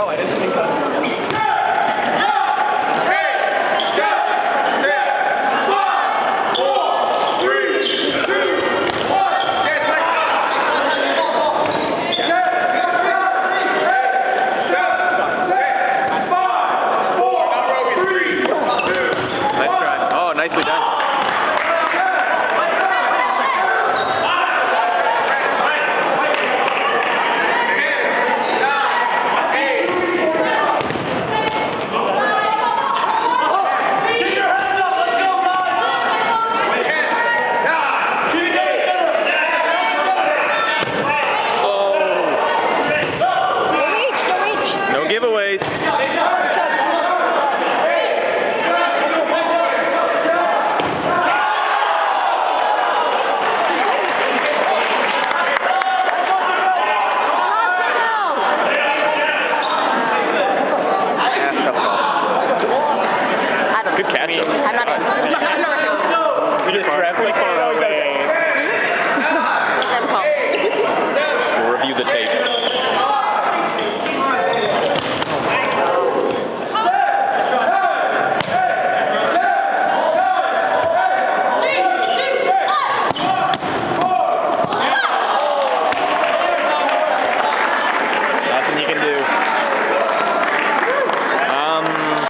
Oh, I didn't think that. Nicely done. No giveaways. Good catch. I'm not. We just grabbed like